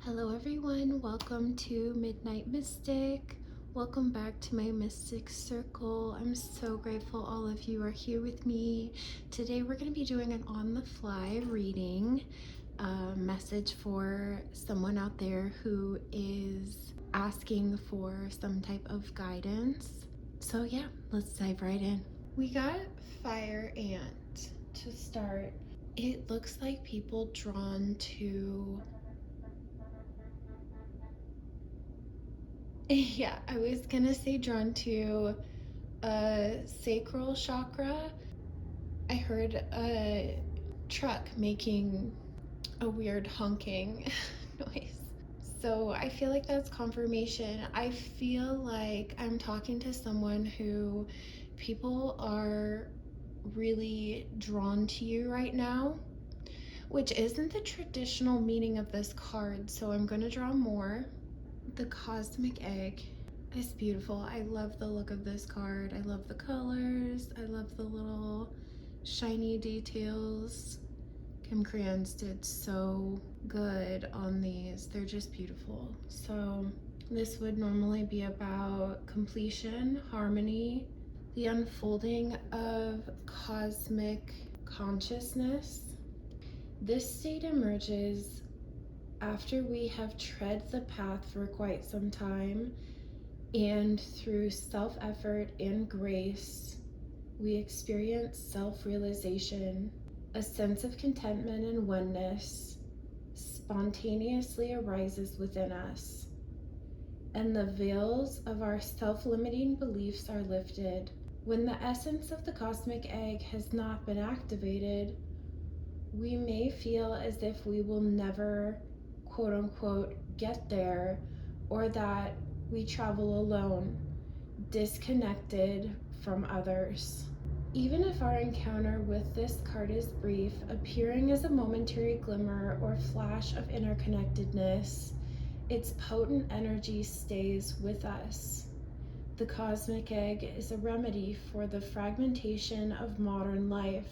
Hello everyone, welcome to Midnight Mystic. Welcome back to my mystic circle. I'm so grateful all of you are here with me. Today we're going to be doing an on-the-fly reading, a message for someone out there who is asking for some type of guidance. So yeah, let's dive right in. We got Fire Ant to start. It looks like people drawn to yeah, I was gonna say drawn to Sacral chakra. I heard a truck making a weird honking noise. So I feel like that's confirmation. I feel like I'm talking to someone who people are really drawn to you right now, which isn't the traditional meaning of this card. So I'm gonna draw more. The cosmic egg is beautiful. I love the look of this card. I love the colors. I love the little shiny details. Kim Crayons did so good on these. They're just beautiful. So this would normally be about completion, harmony, the unfolding of cosmic consciousness. This state emerges after we have tread the path for quite some time, and through self-effort and grace, we experience self-realization. A sense of contentment and oneness spontaneously arises within us, and the veils of our self-limiting beliefs are lifted. When the essence of the cosmic egg has not been activated, we may feel as if we will never quote unquote get there, or that we travel alone, disconnected from others. Even if our encounter with this card is brief, appearing as a momentary glimmer or flash of interconnectedness, its potent energy stays with us. The cosmic egg is a remedy for the fragmentation of modern life.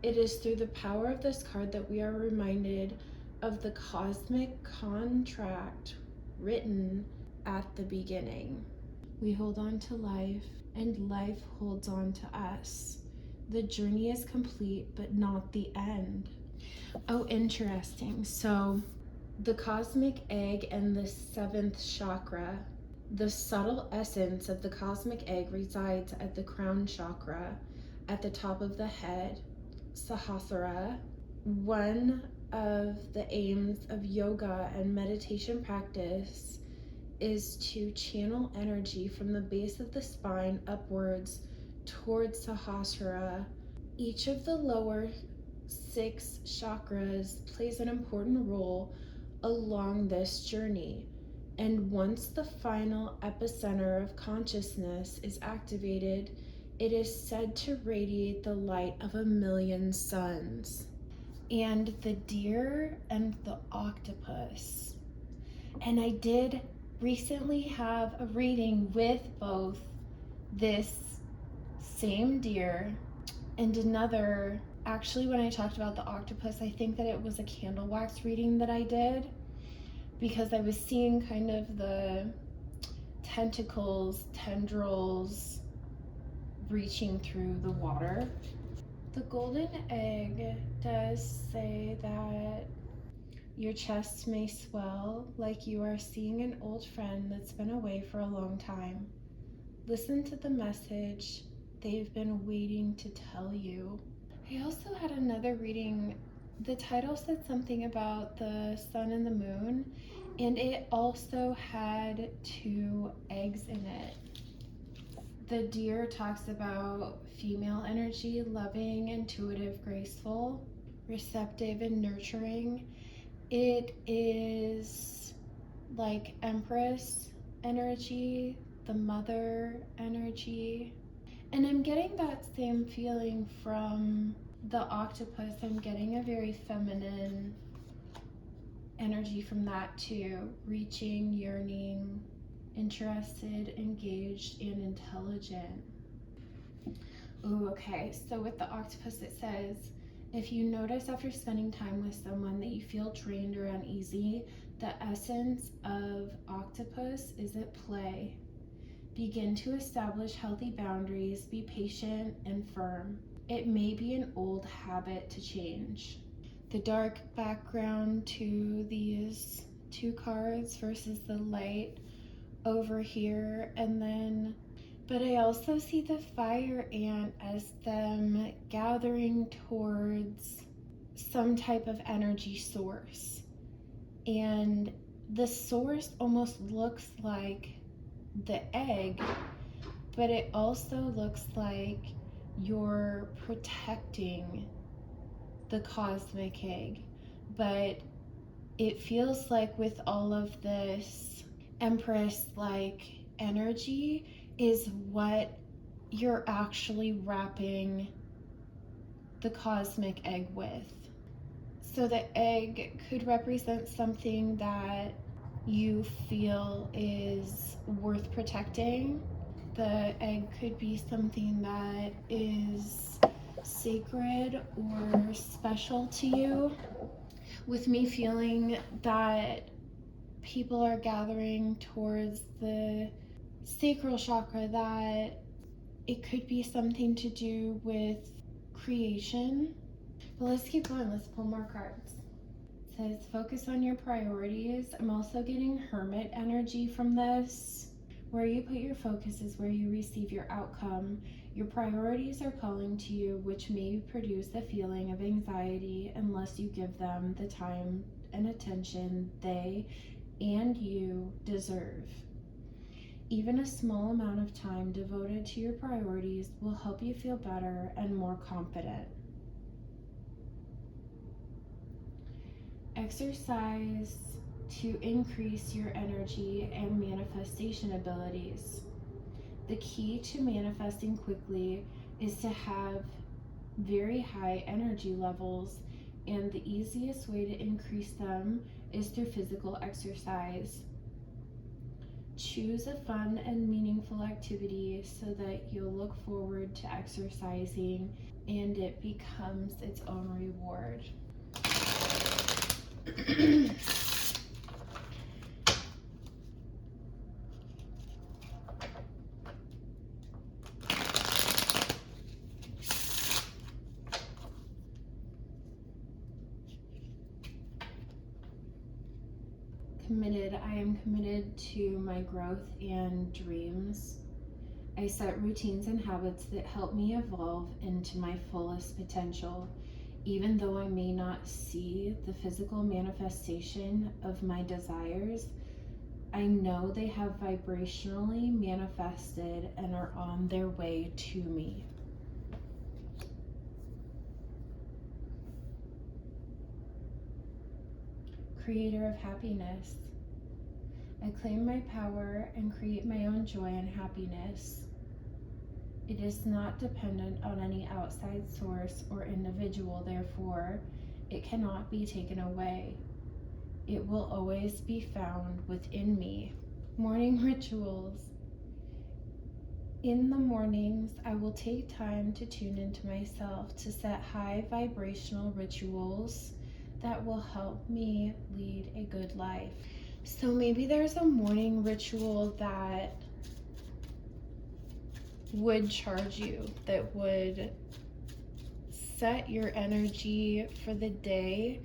It is through the power of this card that we are reminded of the cosmic contract written at the beginning. We hold on to life, and life holds on to us. The journey is complete, but not the end. Oh, interesting. So the cosmic egg and the seventh chakra, the subtle essence of the cosmic egg resides at the crown chakra, at the top of the head, Sahasrara. One of the aims of yoga and meditation practice is to channel energy from the base of the spine upwards towards Sahasrara. Each of the lower 6 chakras plays an important role along this journey, and once the final epicenter of consciousness is activated, it is said to radiate the light of 1,000,000 suns. And the deer and the octopus. And I did recently have a reading with both this same deer and another. Actually, when I talked about the octopus, I think that it was a candle wax reading that I did, because I was seeing kind of the tentacles, tendrils reaching through the water. The golden egg does say that your chest may swell like you are seeing an old friend that's been away for a long time. Listen to the message they've been waiting to tell you. I also had another reading. The title said something about the sun and the moon, and it also had 2 eggs in it. The deer talks about female energy, loving, intuitive, graceful, receptive, and nurturing. It is like Empress energy, the mother energy. And I'm getting that same feeling from the octopus. I'm getting a very feminine energy from that too. Reaching, yearning, interested, engaged, and intelligent. Ooh, okay. So with the octopus, it says, If you notice after spending time with someone that you feel drained or uneasy, the essence of octopus is at play. Begin to establish healthy boundaries, be patient and firm. It may be an old habit to change. The dark background to these two cards versus the light over here, and then but I also see the fire ant as them gathering towards some type of energy source, and the source almost looks like the egg, but it also looks like you're protecting the cosmic egg. But it feels like with all of this Empress like energy is what you're actually wrapping the cosmic egg with. So the egg could represent something that you feel is worth protecting. The egg could be something that is sacred or special to you. With me feeling that people are gathering towards the sacral chakra, that it could be something to do with creation. But let's keep going. Let's pull more cards. It says focus on your priorities. I'm also getting hermit energy from this. Where you put your focus is where you receive your outcome. Your priorities are calling to you, which may produce a feeling of anxiety unless you give them the time and attention they and you deserve. Even a small amount of time devoted to your priorities will help you feel better and more confident. Exercise to increase your energy and manifestation abilities. The key to manifesting quickly is to have very high energy levels, and the easiest way to increase them is through physical exercise. Choose a fun and meaningful activity so that you'll look forward to exercising and it becomes its own reward. Committed. I am committed to my growth and dreams. I set routines and habits that help me evolve into my fullest potential. Even though I may not see the physical manifestation of my desires, I know they have vibrationally manifested and are on their way to me. Creator of happiness. I claim my power and create my own joy and happiness. It is not dependent on any outside source or individual, therefore, it cannot be taken away. It will always be found within me. Morning rituals. In the mornings, I will take time to tune into myself to set high vibrational rituals that will help me lead a good life. So maybe there's a morning ritual that would charge you, that would set your energy for the day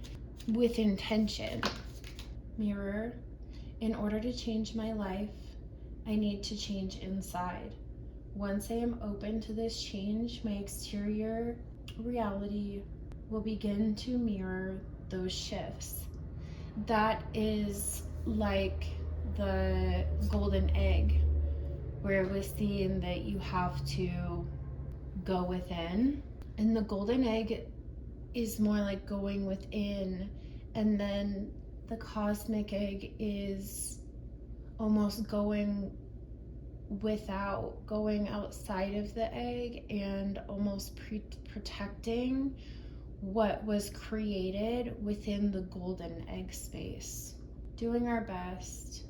with intention. Mirror, in order to change my life, I need to change inside. Once I am open to this change, my exterior reality will begin to mirror those shifts. That is like the golden egg, where it was seen that you have to go within. And the golden egg is more like going within, and then the cosmic egg is almost going without, going outside of the egg and almost protecting what was created within the golden egg space. Doing our best.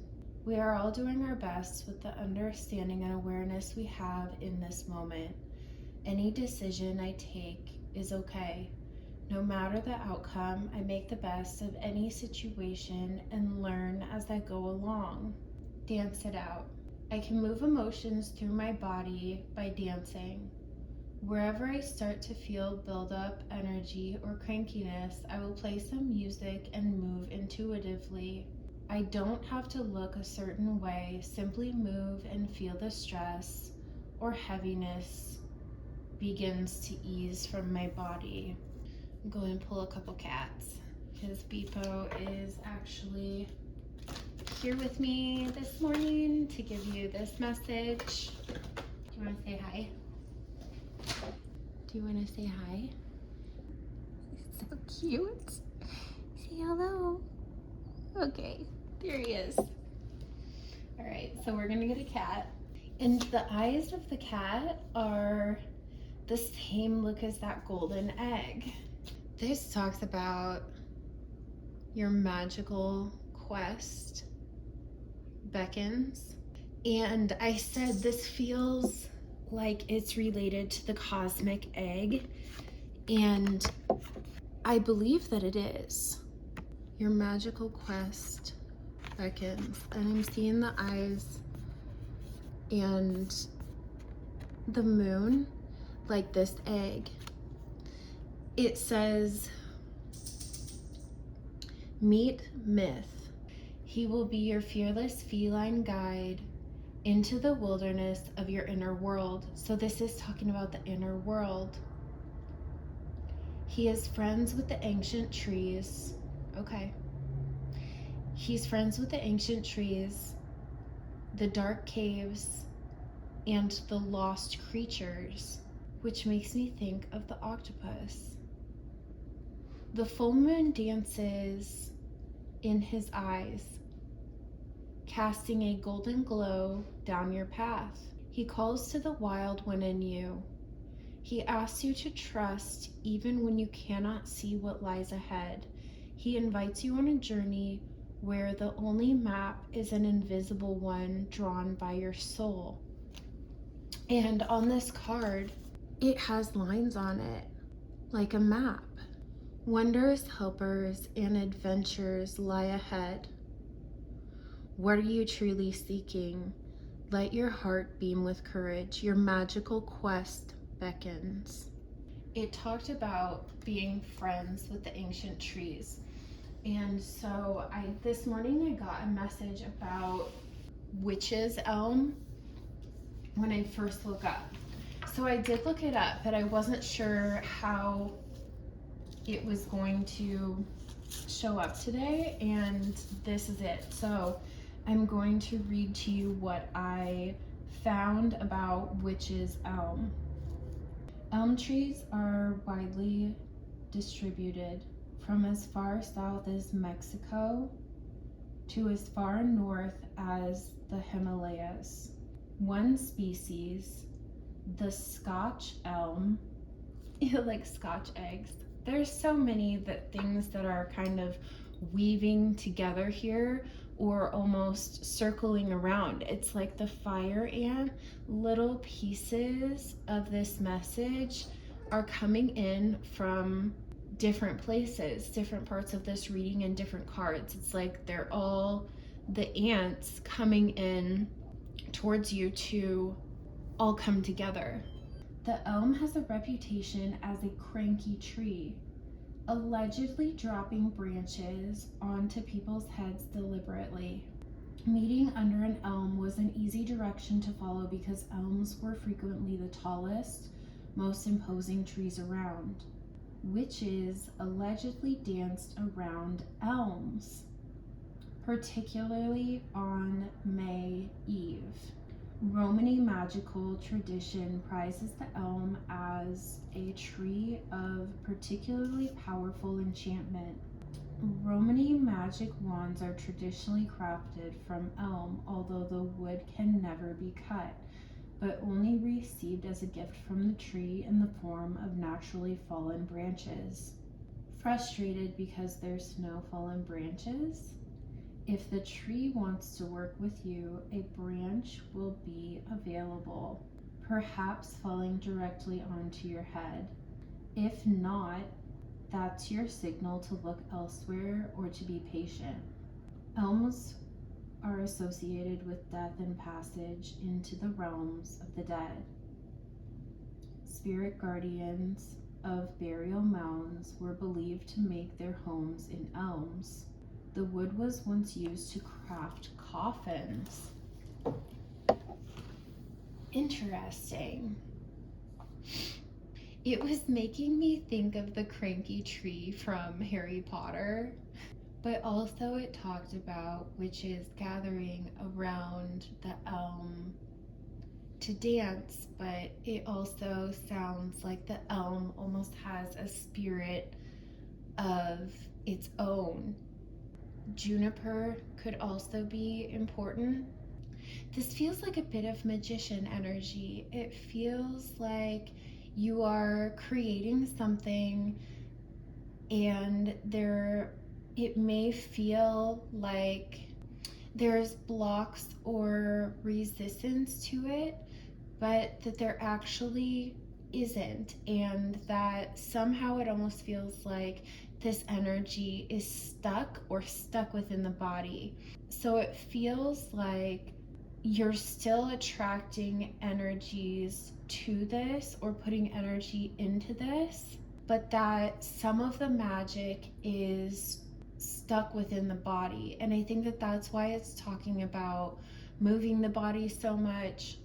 We are all doing our best with the understanding and awareness we have in this moment. Any decision I take is okay. No matter the outcome, I make the best of any situation and learn as I go along. Dance it out. I can move emotions through my body by dancing. Wherever I start to feel build-up energy or crankiness, I will play some music and move intuitively. I don't have to look a certain way, simply move and feel the stress or heaviness begins to ease from my body. I'm going to pull a couple cats because Beepo is actually here with me this morning to give you this message. Do you want to say hi? Do you want to say hi? He's so cute. Say hello. Okay, there he is. All right, so we're gonna get a cat. And the eyes of the cat are the same look as that golden egg. This talks about your magical quest beckons. And I said this feels like it's related to the cosmic egg, and I believe that it is. Your magical quest beckons, and I'm seeing the eyes and the moon like this egg. It says, meet Myth. He will be your fearless feline guide into the wilderness of your inner world. So this is talking about the inner world. He is friends with the ancient trees. Okay. He's friends with the ancient trees, the dark caves, and the lost creatures, which makes me think of the octopus. The full moon dances in his eyes, casting a golden glow down your path. He calls to the wild one in you. He asks you to trust even when you cannot see what lies ahead. He invites you on a journey where the only map is an invisible one drawn by your soul. And on this card, it has lines on it, like a map. Wondrous helpers and adventures lie ahead. What are you truly seeking? Let your heart beam with courage. Your magical quest beckons. It talked about being friends with the ancient trees. And so this morning I got a message about Witches Elm when I first woke up. So I did look it up, but I wasn't sure how it was going to show up today, and this is it. So I'm going to read to you what I found about Witches Elm. Elm trees are widely distributed from as far south as Mexico to as far north as the Himalayas. One species, the Scotch elm, like Scotch eggs. There's so many things that are kind of weaving together here, or almost circling around. It's like the fire ant, little pieces of this message are coming in from different places, different parts of this reading and different cards. It's like they're all the ants coming in towards you to all come together. The elm has a reputation as a cranky tree, allegedly dropping branches onto people's heads deliberately. Meeting under an elm was an easy direction to follow because elms were frequently the tallest, most imposing trees around. Witches allegedly danced around elms, particularly on May Eve. Romany magical tradition prizes the elm as a tree of particularly powerful enchantment. Romany magic wands are traditionally crafted from elm, although the wood can never be cut, but only received as a gift from the tree in the form of naturally fallen branches. Frustrated because there's no fallen branches? If the tree wants to work with you, a branch will be available, perhaps falling directly onto your head. If not, that's your signal to look elsewhere or to be patient. Elms are associated with death and passage into the realms of the dead. Spirit guardians of burial mounds were believed to make their homes in elms. The wood was once used to craft coffins. Interesting. It was making me think of the cranky tree from Harry Potter, but also it talked about witches gathering around the elm to dance, but it also sounds like the elm almost has a spirit of its own. Juniper could also be important. This feels like a bit of magician energy. It feels like you are creating something and it may feel like there's blocks or resistance to it, but that there actually isn't, and that somehow it almost feels like this energy is stuck within the body. So it feels like you're still attracting energies to this or putting energy into this, but that some of the magic is stuck within the body. And I think that that's why it's talking about moving the body so much.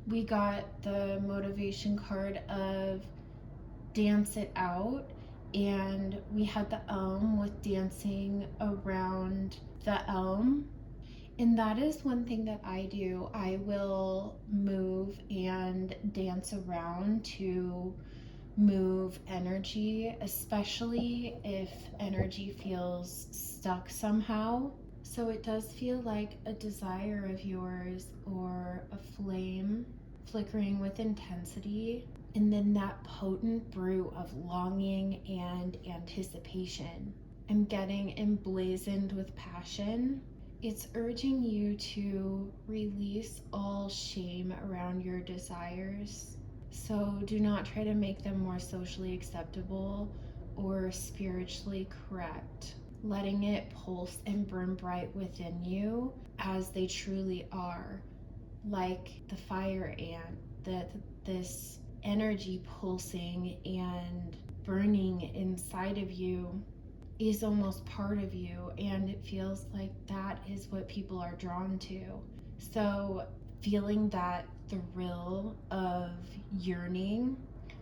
We got the motivation card of dance it out, and we had the elm with dancing around the elm. And that is one thing that I do. I will move and dance around to move energy, especially if energy feels stuck somehow. So it does feel like a desire of yours or a flame flickering with intensity, and then that potent brew of longing and anticipation. I'm getting emblazoned with passion. It's urging you to release all shame around your desires. So do not try to make them more socially acceptable or spiritually correct. Letting it pulse and burn bright within you as they truly are, like the fire ant, this energy pulsing and burning inside of you is almost part of you, and it feels like that is what people are drawn to. So feeling that thrill of yearning,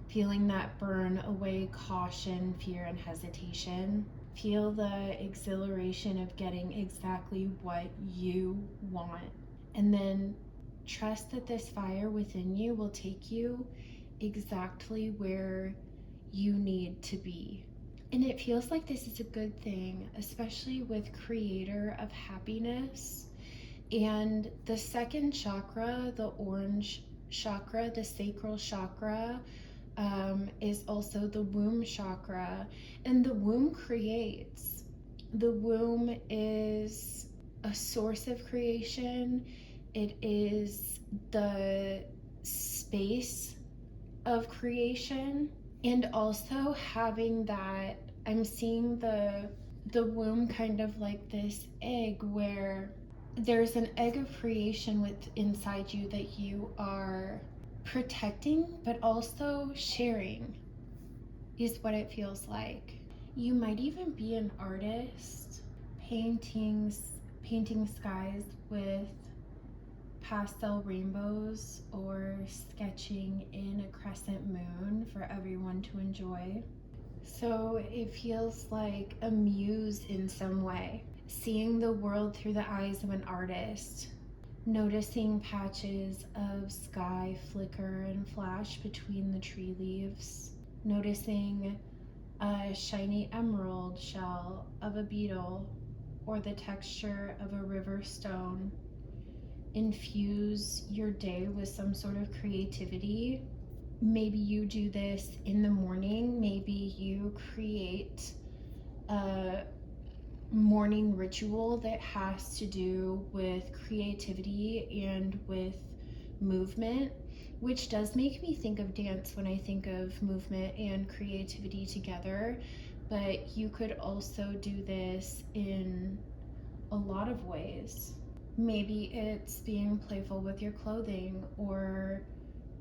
feeling that burn away caution, fear, and hesitation. Feel the exhilaration of getting exactly what you want. And then trust that this fire within you will take you exactly where you need to be. And it feels like this is a good thing, especially with creator of happiness. And the second chakra, the orange chakra, the sacral chakra, is also the womb chakra. And the womb creates. The womb is a source of creation. It is the space of creation. And also having that, I'm seeing the womb kind of like this egg, where there's an egg of creation with inside you that you are protecting but also sharing, is what it feels like. You might even be an artist, painting skies with pastel rainbows or sketching in a crescent moon for everyone to enjoy. So it feels like a muse in some way, seeing the world through the eyes of an artist, noticing patches of sky flicker and flash between the tree leaves, noticing a shiny emerald shell of a beetle or the texture of a river stone. Infuse your day with some sort of creativity. Maybe you do this in the morning. Maybe you create a morning ritual that has to do with creativity and with movement. which does make me think of dance when I think of movement and creativity together. But you could also do this in a lot of ways. Maybe it's being playful with your clothing, or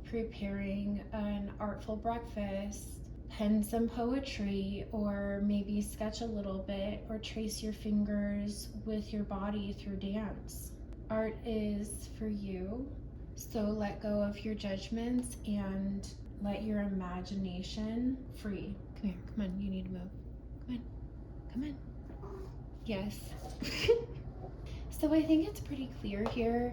preparing an artful breakfast, pen some poetry, or maybe sketch a little bit, or trace your fingers with your body through dance. Art is for you, so let go of your judgments and let your imagination free. Come here, come on, you need to move. Come on, come on. Yes. So I think it's pretty clear here.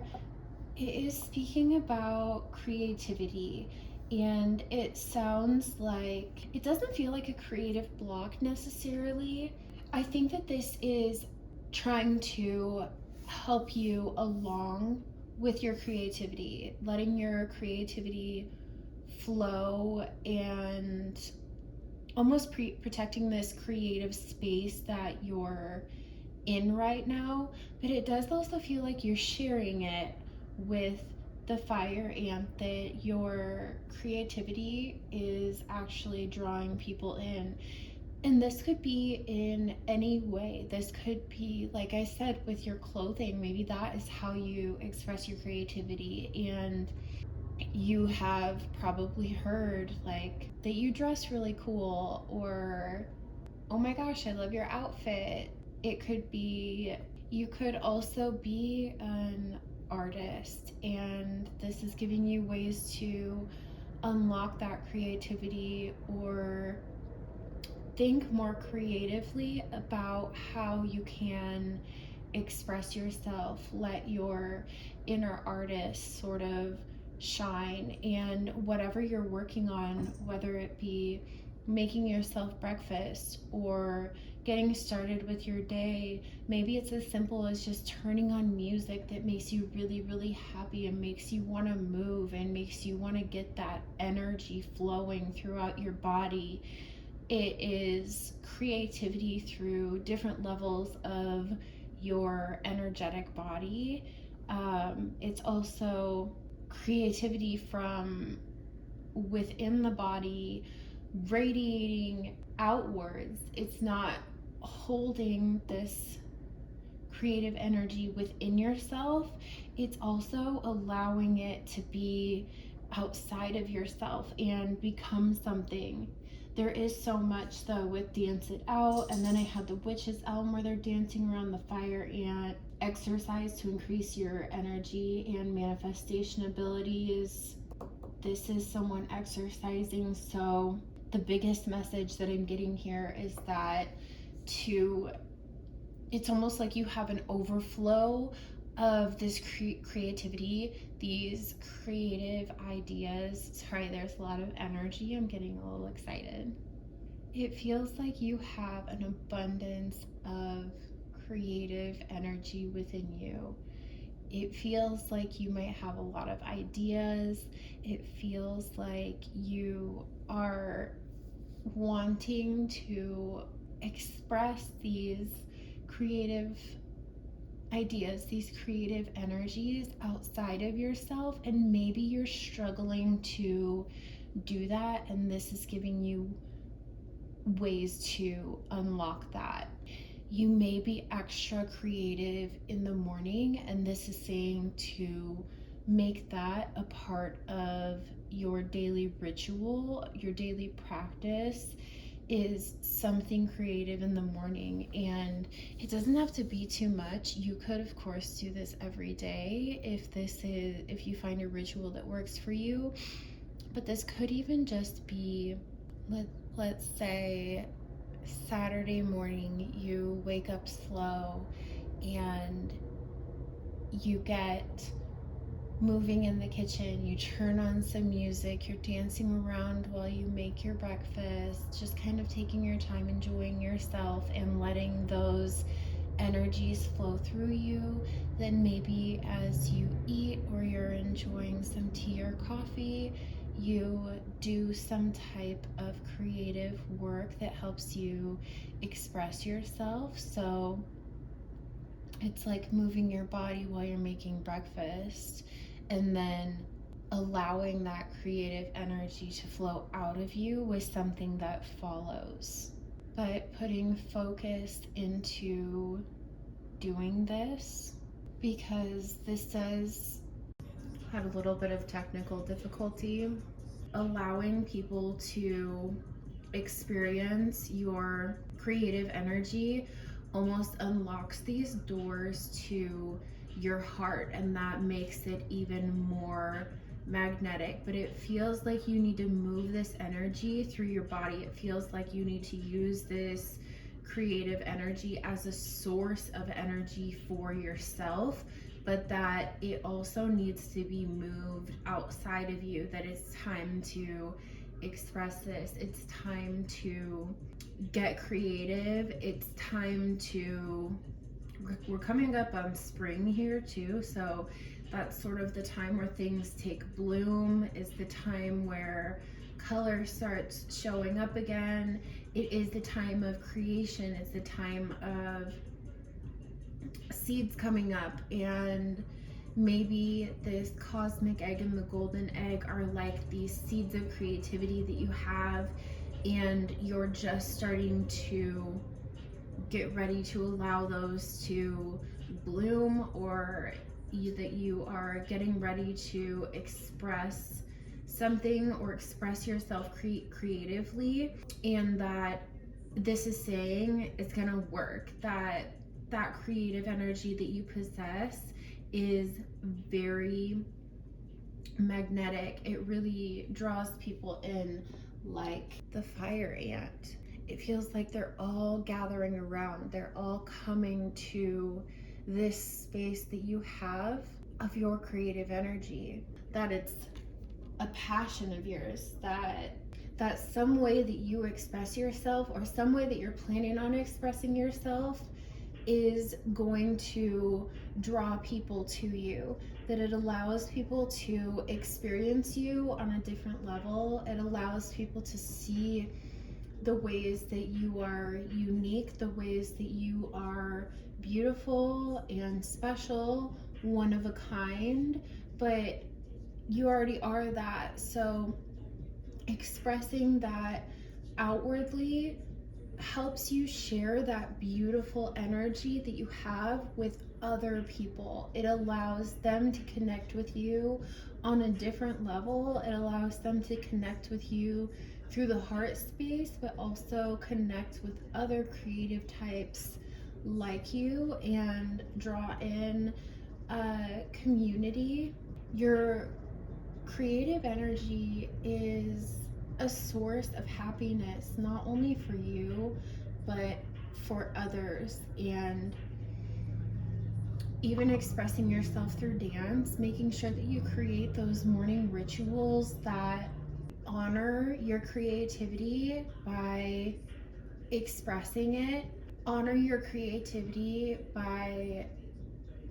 It is speaking about creativity, and it sounds like it doesn't feel like a creative block necessarily. I think that this is trying to help you along with your creativity, letting your creativity flow, and almost protecting this creative space that you're in right now. But it does also feel like you're sharing it with the fire ant, that your creativity is actually drawing people in. And this could be in any way. This could be, like I said, with your clothing. Maybe that is how you express your creativity. And you have probably heard like that you dress really cool, or oh my gosh, I love your outfit. It could be, you could also be an artist, and this is giving you ways to unlock that creativity, or think more creatively about how you can express yourself, let your inner artist sort of shine. And whatever you're working on, whether it be making yourself breakfast or getting started with your day, maybe it's as simple as just turning on music that makes you really, really happy and makes you want to move and makes you want to get that energy flowing throughout your body. It is creativity through different levels of your energetic body. It's also creativity from within the body, radiating outwards. It's not holding this creative energy within yourself, it's also allowing it to be outside of yourself and become something. There is so much though with Dance It Out, and then I had the Witches Elm where they're dancing around the fire ant. Exercise to increase your energy and manifestation abilities. This is someone exercising, so the biggest message that I'm getting here is that it's almost like you have an overflow of this creativity, these creative ideas. Sorry, there's a lot of energy. I'm getting a little excited. It feels like you have an abundance of creative energy within you. It feels like you might have a lot of ideas. It feels like you are wanting to express these creative ideas, these creative energies outside of yourself, and maybe you're struggling to do that, and this is giving you ways to unlock that. You may be extra creative in the morning, and this is saying to make that a part of your daily ritual, your daily practice is something creative in the morning. And it doesn't have to be too much. You could of course do this every day if you find a ritual that works for you, but this could even just be, let's say Saturday morning, you wake up slow and you get moving in the kitchen, you turn on some music, you're dancing around while you make your breakfast, just kind of taking your time, enjoying yourself and letting those energies flow through you. Then maybe as you eat or you're enjoying some tea or coffee, you do some type of creative work that helps you express yourself. So it's like moving your body while you're making breakfast, and then allowing that creative energy to flow out of you with something that follows. But putting focus into doing this, because this does have a little bit of technical difficulty, allowing people to experience your creative energy almost unlocks these doors to your heart, and that makes it even more magnetic. But it feels like you need to move this energy through your body. It feels like you need to use this creative energy as a source of energy for yourself, but that it also needs to be moved outside of you, that it's time to express this. It's time to get creative. It's time to, we're coming up on spring here too, so that's sort of the time where things take bloom, is the time where color starts showing up again. It is the time of creation. It's the time of seeds coming up, and maybe this cosmic egg and the golden egg are like these seeds of creativity that you have, and you're just starting to get ready to allow those to bloom, or that you are getting ready to express something or express yourself creatively, and that this is saying it's gonna work, that that creative energy that you possess is very magnetic. It really draws people in like the fire ant. It feels like they're all gathering around. They're all coming to this space that you have of your creative energy, that it's a passion of yours, that some way that you express yourself, or some way that you're planning on expressing yourself, is going to draw people to you, that it allows people to experience you on a different level. It allows people to see the ways that you are unique, the ways that you are beautiful and special, one of a kind, but you already are that. So expressing that outwardly helps you share that beautiful energy that you have with other people. It allows them to connect with you on a different level. It allows them to connect with you through the heart space, but also connect with other creative types like you and draw in a community. Your creative energy is a source of happiness, not only for you, but for others. And even expressing yourself through dance, making sure that you create those morning rituals that honor your creativity by expressing it, honor your creativity by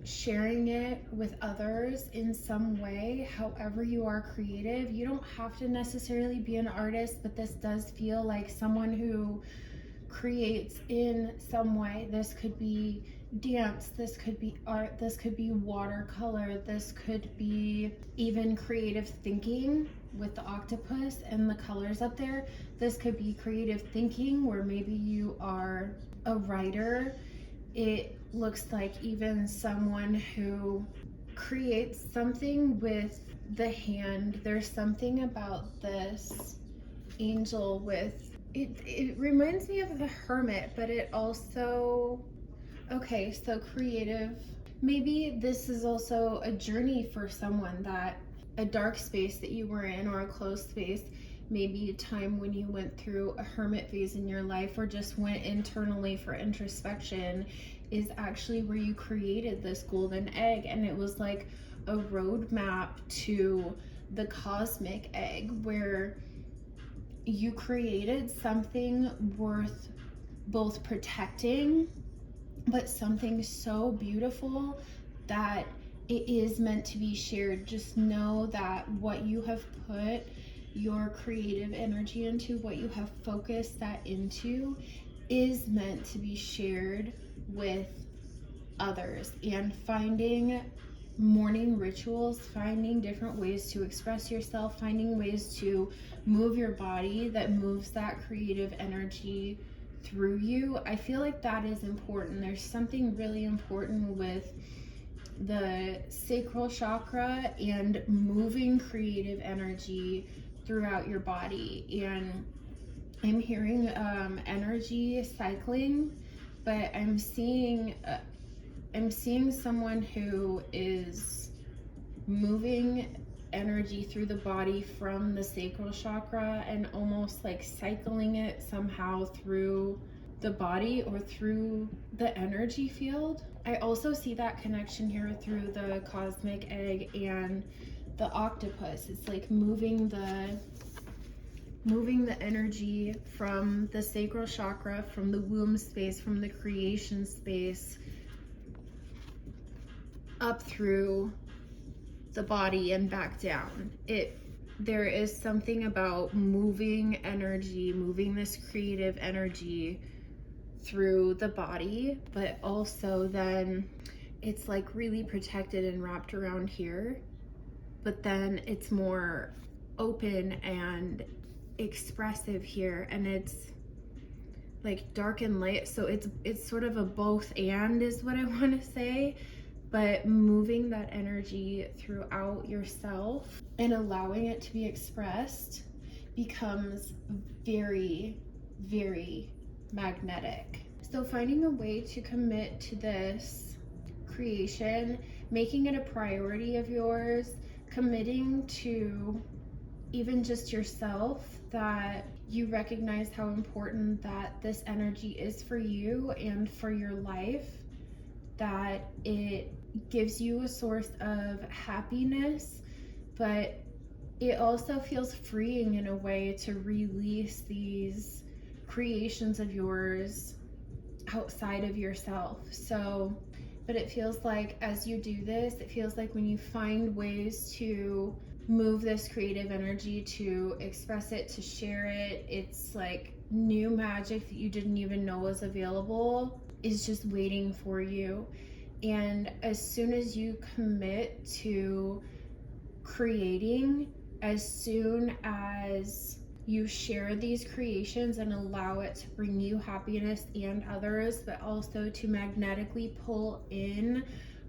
sharing it with others in some way. However you are creative, you don't have to necessarily be an artist, but this does feel like someone who creates in some way. This could be dance, this could be art, this could be watercolor, this could be even creative thinking with the octopus and the colors up there. This could be creative thinking where maybe you are a writer. It looks like even someone who creates something with the hand. There's something about this angel with it reminds me of the hermit, but it also, okay, so creative. Maybe this is also a journey for someone, that a dark space that you were in, or a closed space, maybe a time when you went through a hermit phase in your life, or just went internally for introspection, is actually where you created this golden egg. And it was like a roadmap to the cosmic egg, where you created something worth both protecting, but something so beautiful that it is meant to be shared. Just know that what you have put your creative energy into, what you have focused that into, is meant to be shared with others. And finding morning rituals, finding different ways to express yourself, finding ways to move your body that moves that creative energy through you. I feel like that is important. There's something really important with the sacral chakra and moving creative energy throughout your body. And I'm hearing energy cycling, but I'm seeing someone who is moving energy through the body from the sacral chakra and almost like cycling it somehow through the body or through the energy field. I also see that connection here through the cosmic egg and the octopus. It's like moving the energy from the sacral chakra, from the womb space, from the creation space, up through the body and back down. There is something about moving energy, moving this creative energy through the body, but also then it's like really protected and wrapped around here, but then it's more open and expressive here, and it's like dark and light, so it's sort of a both and is what I want to say. But moving that energy throughout yourself and allowing it to be expressed becomes very, very magnetic. So finding a way to commit to this creation, making it a priority of yours, committing to even just yourself, that you recognize how important that this energy is for you and for your life, that it gives you a source of happiness, but it also feels freeing in a way to release these creations of yours outside of yourself. So, but it feels like as you do this, it feels like when you find ways to move this creative energy, to express it, to share it, it's like new magic that you didn't even know was available is just waiting for you. And as soon as you commit to creating, as soon as you share these creations and allow it to bring you happiness and others, but also to magnetically pull in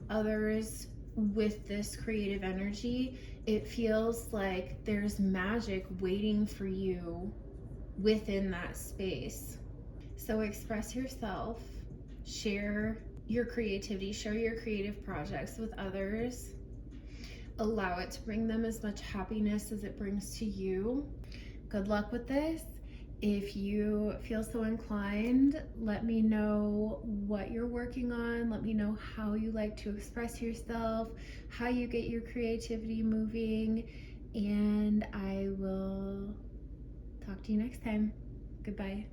others with this creative energy, it feels like there's magic waiting for you within that space. So express yourself, share your creativity, share your creative projects with others. Allow it to bring them as much happiness as it brings to you. Good luck with this. If you feel so inclined, let me know what you're working on. Let me know how you like to express yourself, how you get your creativity moving, and I will talk to you next time. Goodbye.